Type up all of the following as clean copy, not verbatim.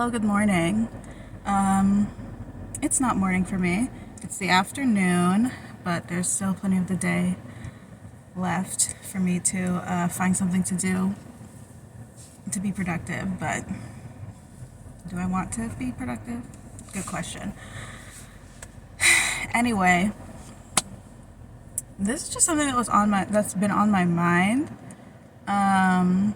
Hello, good morning. It's not morning for me. It's the afternoon, but there's still plenty of the day left for me to find something to do to be productive. But do I want to be productive? Good question. Anyway, this is just something that's been on my mind. Um,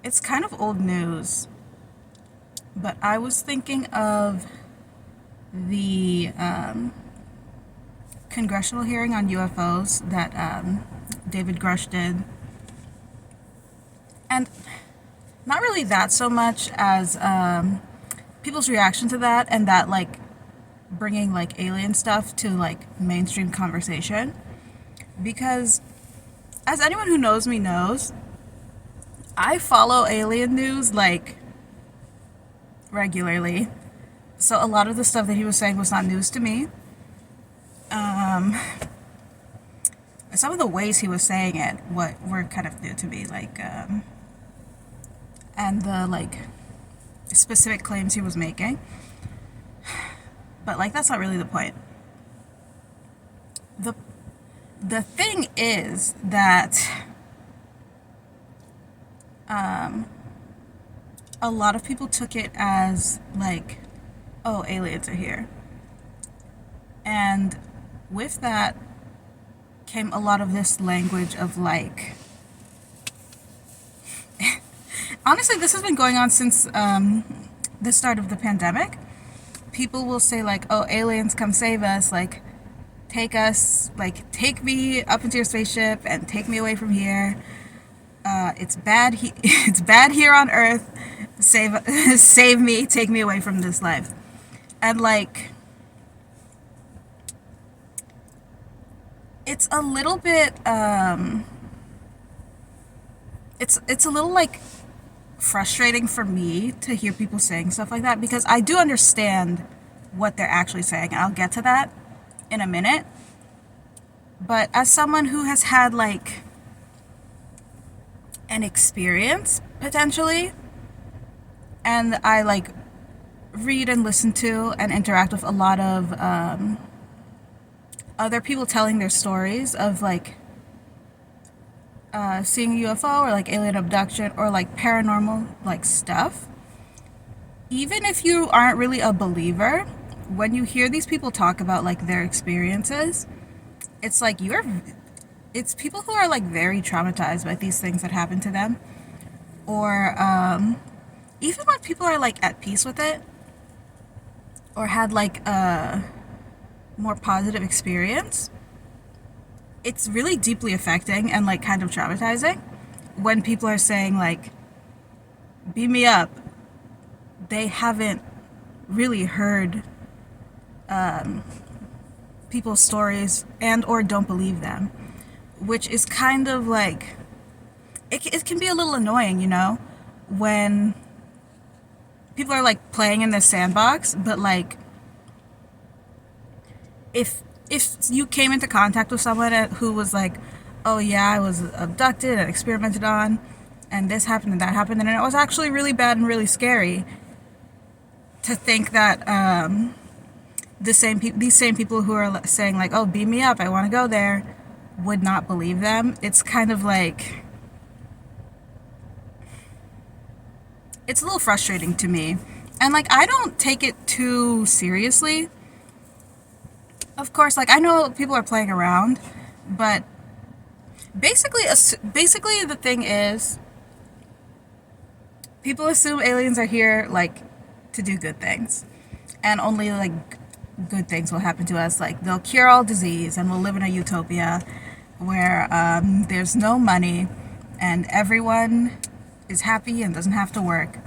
it's kind of old news, but I was thinking of the congressional hearing on UFOs that David Grush did. And not really that so much as people's reaction to that, and that like bringing like alien stuff to like mainstream conversation. Because as anyone who knows me knows, I follow alien news like regularly. So a lot of the stuff that he was saying was not news to me. Some of the ways he was saying it were kind of new to me, like and the like specific claims he was making. But like that's not really the point. The the thing is that a lot of people took it as like, oh, aliens are here. And with that came a lot of this language of like, honestly, this has been going on since the start of the pandemic. People will say like, oh, aliens, come save us, like take us, like take me up into your spaceship and take me away from here. It's bad. It's bad here on Earth. Save, save me. Take me away from this life. And like, it's a little bit. It's a little like frustrating for me to hear people saying stuff like that, because I do understand what they're actually saying. I'll get to that in a minute. But as someone who has had like an experience potentially, and I like read and listen to and interact with a lot of other people telling their stories of like seeing a UFO or like alien abduction or like paranormal like stuff. Even if you aren't really a believer, when you hear these people talk about like their experiences, it's like it's people who are like very traumatized by these things that happen to them, or even when people are like at peace with it or had like a more positive experience, it's really deeply affecting and like kind of traumatizing when people are saying like, beam me up. They haven't really heard people's stories and or don't believe them, which is kind of like, it can be a little annoying, you know, when people are like playing in this sandbox. But like, if you came into contact with someone who was like, oh yeah, I was abducted and experimented on, and this happened and that happened, and it was actually really bad and really scary, to think that these same people who are saying like, oh, beam me up, I want to go there, would not believe them. It's kind of like, it's a little frustrating to me. And like, I don't take it too seriously. Of course, like I know people are playing around, but basically the thing is, people assume aliens are here like to do good things, and only like good things will happen to us. Like they'll cure all disease, and we'll live in a utopia where there's no money, and everyone is happy and doesn't have to work,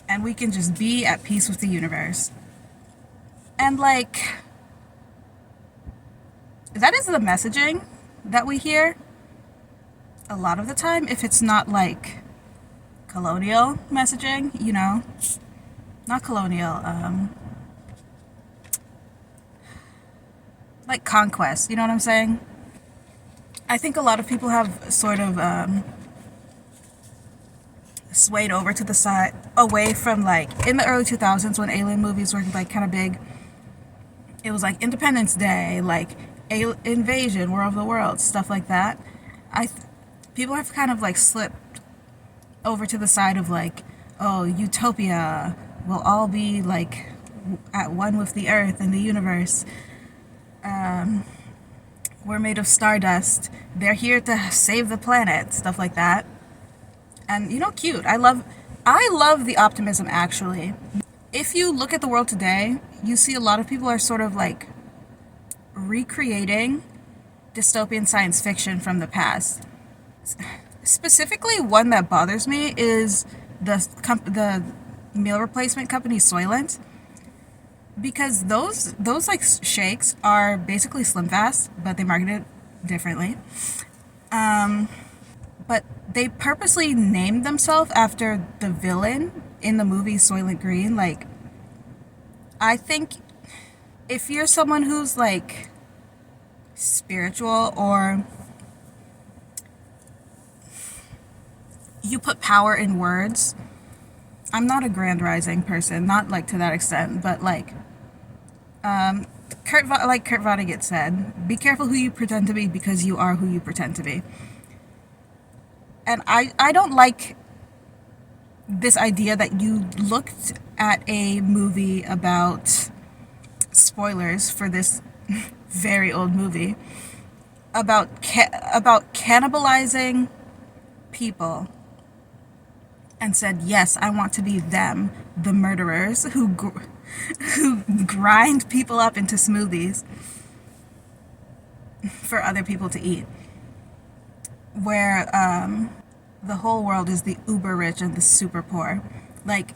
and we can just be at peace with the universe. And like, that is the messaging that we hear a lot of the time, if it's not like colonial messaging, you know, not colonial, like conquest, you know what I'm saying? I think a lot of people have sort of swayed over to the side, away from like in the early 2000s when alien movies were like kind of big. It was like Independence Day, like Invasion, War of the Worlds, stuff like that. I People have kind of like slipped over to the side of like, oh, utopia, we'll all be like at one with the earth and the universe. We're made of stardust. They're here to save the planet, stuff like that. And cute. I love the optimism actually. If you look at the world today, you see a lot of people are sort of like recreating dystopian science fiction from the past. Specifically, one that bothers me is the meal replacement company Soylent, because those like shakes are basically Slim Fast, but they market it differently. But they purposely named themselves after the villain in the movie Soylent Green. Like, I think if you're someone who's like spiritual, or you put power in words. I'm not a grand rising person, not like to that extent, but like Kurt Vonnegut said, be careful who you pretend to be because you are who you pretend to be. And I don't like this idea that you looked at a movie about, spoilers for this very old movie, about cannibalizing people, and said, yes, I want to be them, the murderers who grind people up into smoothies for other people to eat, where the whole world is the uber rich and the super poor. Like,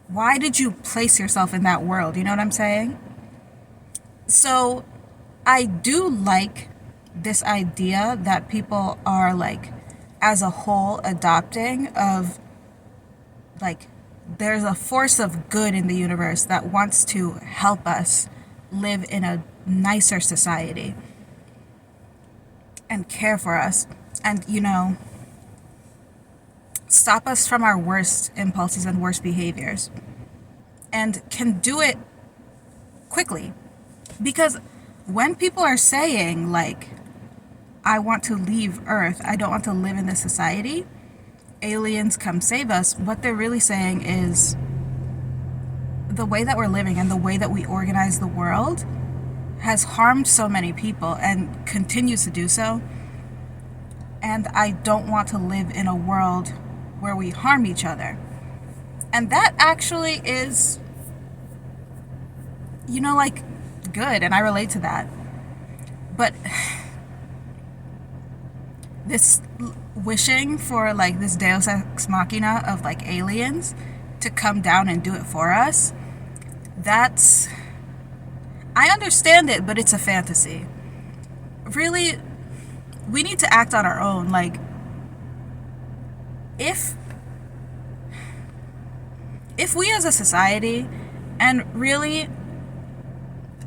why did you place yourself in that world? You know what I'm saying? So I do like this idea that people are like, as a whole, adopting of like, there's a force of good in the universe that wants to help us live in a nicer society and care for us, and stop us from our worst impulses and worst behaviors, and can do it quickly. Because when people are saying like, I want to leave Earth, I don't want to live in this society, aliens come save us, what they're really saying is the way that we're living and the way that we organize the world has harmed so many people and continues to do so. And I don't want to live in a world where we harm each other. And that actually is, like, good, and I relate to that. But this wishing for like this Deus Ex Machina of like aliens to come down and do it for us, that's, I understand it, but it's a fantasy. Really, we need to act on our own. Like, if we as a society, and really,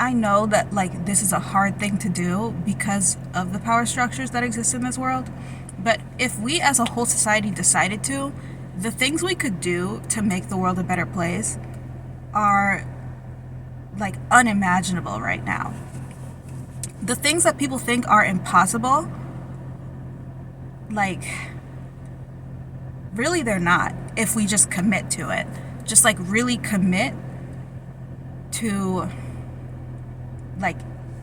I know that like this is a hard thing to do because of the power structures that exist in this world, but if we as a whole society decided to, the things we could do to make the world a better place are like unimaginable right now. The things that people think are impossible, like, really they're not, if we just commit to it. Just like really commit to like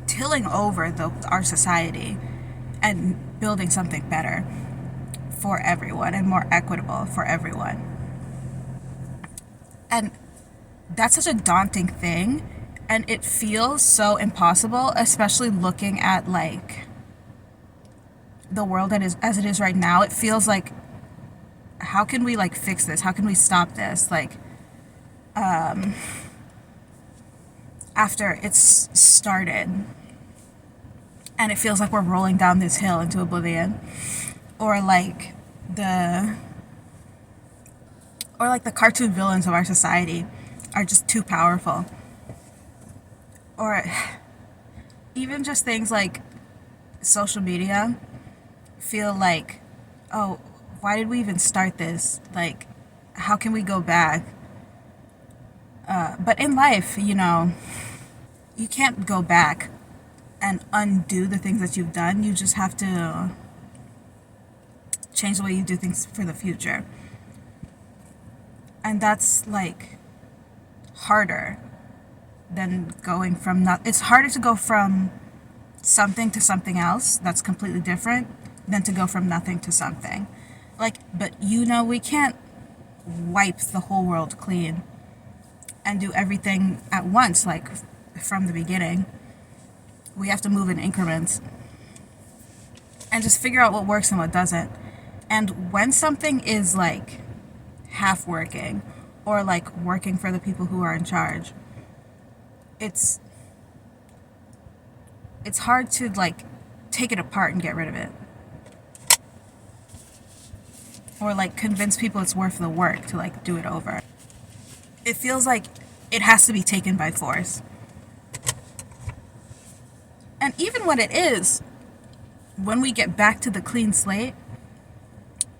tilling over our society and building something better for everyone and more equitable for everyone. And that's such a daunting thing, and it feels so impossible, especially looking at like the world that is as it is right now. It feels like, how can we like fix this? How can we stop this? Like, after it's started and it feels like we're rolling down this hill into oblivion, or like the cartoon villains of our society are just too powerful, or even just things like social media feel like, oh, why did we even start this? Like, how can we go back? But in life, you can't go back and undo the things that you've done. You just have to change the way you do things for the future. And that's like harder than going from it's harder to go from something to something else that's completely different than to go from nothing to something. Like, but we can't wipe the whole world clean and do everything at once, like from the beginning. We have to move in increments and just figure out what works and what doesn't. And when something is like half working or like working for the people who are in charge, it's hard to like take it apart and get rid of it, or like convince people it's worth the work to like do it over. It feels like it has to be taken by force. And even when it is, when we get back to the clean slate,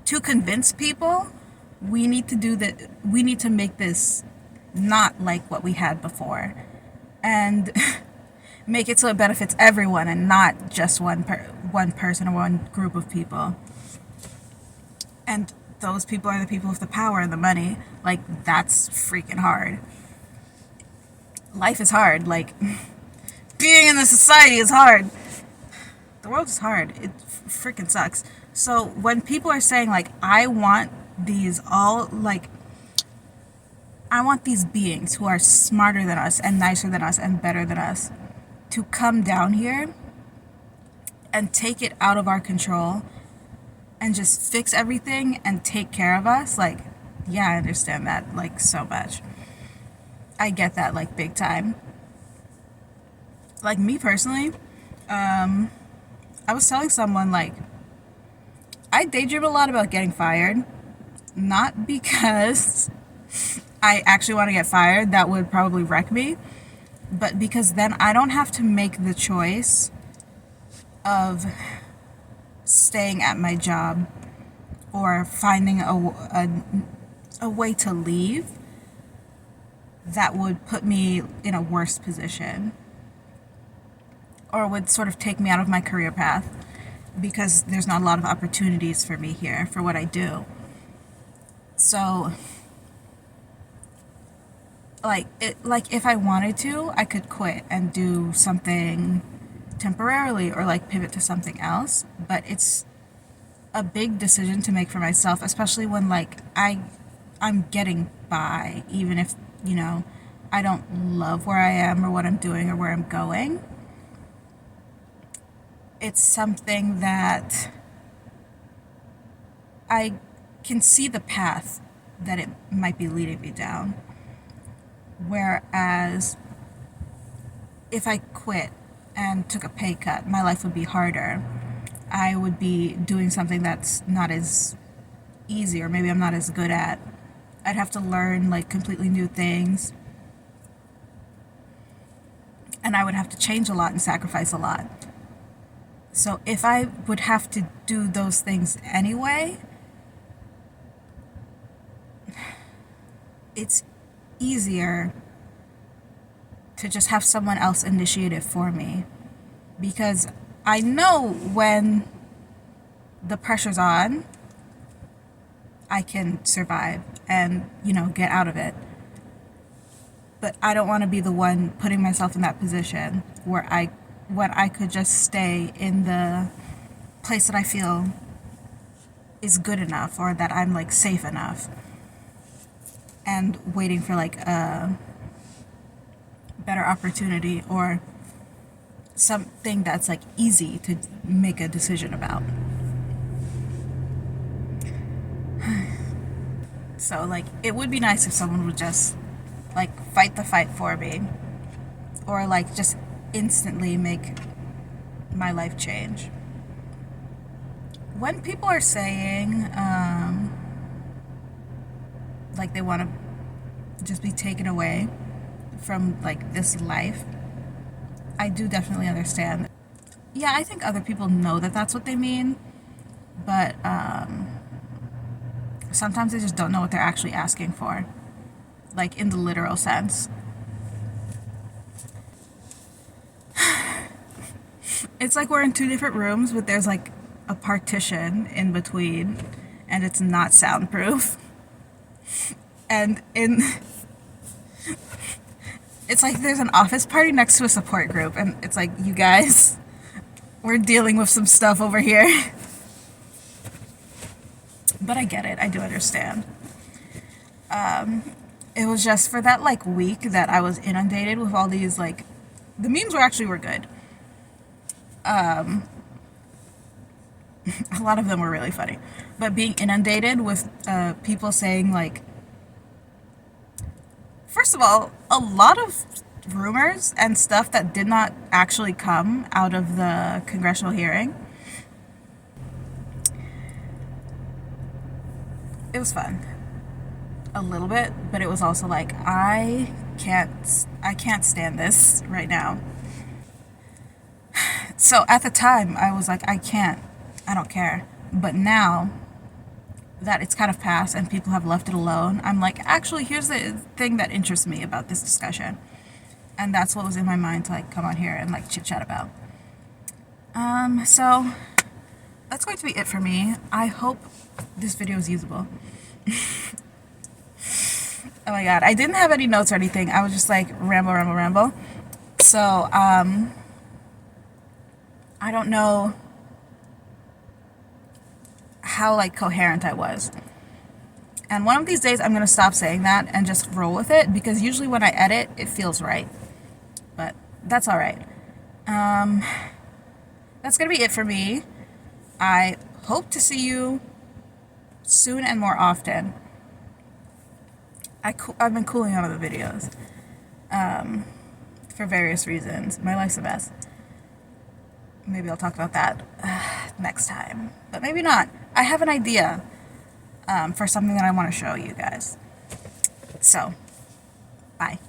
to convince people, we need to make this not like what we had before, and make it so it benefits everyone and not just one person or one group of people. And those people are the people with the power and the money. Like, that's freaking hard. Life is hard. Like, being in the society is hard. The world is hard. It freaking sucks. So when people are saying like, I want these beings who are smarter than us and nicer than us and better than us to come down here and take it out of our control and just fix everything and take care of us, like, yeah, I understand that, like, so much. I get that, like, big time. Like, me personally, I was telling someone, like, I daydream a lot about getting fired, not because I actually want to get fired, that would probably wreck me, but because then I don't have to make the choice of staying at my job or finding a way to leave that would put me in a worse position or would sort of take me out of my career path, because there's not a lot of opportunities for me here for what I do. So like if I wanted to, I could quit and do something temporarily or like pivot to something else, but it's a big decision to make for myself, especially when like I'm getting by, even if I don't love where I am or what I'm doing or where I'm going. It's something that I can see the path that it might be leading me down. Whereas if I quit and took a pay cut, my life would be harder. I would be doing something that's not as easy, or maybe I'm not as good at. I'd have to learn like completely new things. And I would have to change a lot and sacrifice a lot. So if I would have to do those things anyway, it's easier to just have someone else initiate it for me, because I know when the pressure's on, I can survive and, get out of it. But I don't want to be the one putting myself in that position where I could just stay in the place that I feel is good enough, or that I'm like safe enough, and waiting for like a better opportunity or something that's like easy to make a decision about. So like it would be nice if someone would just like fight the fight for me, or like just instantly make my life change. When people are saying like they want to just be taken away from like this life, I do definitely understand. Yeah, I think other people know that that's what they mean, but Sometimes they just don't know what they're actually asking for, like in the literal sense. It's like we're in two different rooms, but there's like a partition in between, and it's not soundproof. And it's like there's an office party next to a support group, and it's like, you guys, we're dealing with some stuff over here. But I get it. I do understand. It was just for that like week that I was inundated with all these like, the memes were good. A lot of them were really funny, but being inundated with people saying like, first of all, a lot of rumors and stuff that did not actually come out of the congressional hearing. It was fun. A little bit, but it was also like, I can't stand this right now. So at the time, I was like, I don't care. But now that it's kind of passed and people have left it alone, I'm like, actually, here's the thing that interests me about this discussion. And that's what was in my mind to like come on here and like chit chat about. So that's going to be it for me. I hope this video is usable. Oh my god, I didn't have any notes or anything. I was just like ramble. So, I don't know how like coherent I was. And one of these days I'm going to stop saying that and just roll with it, because usually when I edit, it feels right. But that's all right. That's going to be it for me. I hope to see you soon and more often. I've been cooling out of the videos for various reasons. My life's a mess. Maybe I'll talk about that next time, but maybe not. I have an idea for something that I want to show you guys. So, bye.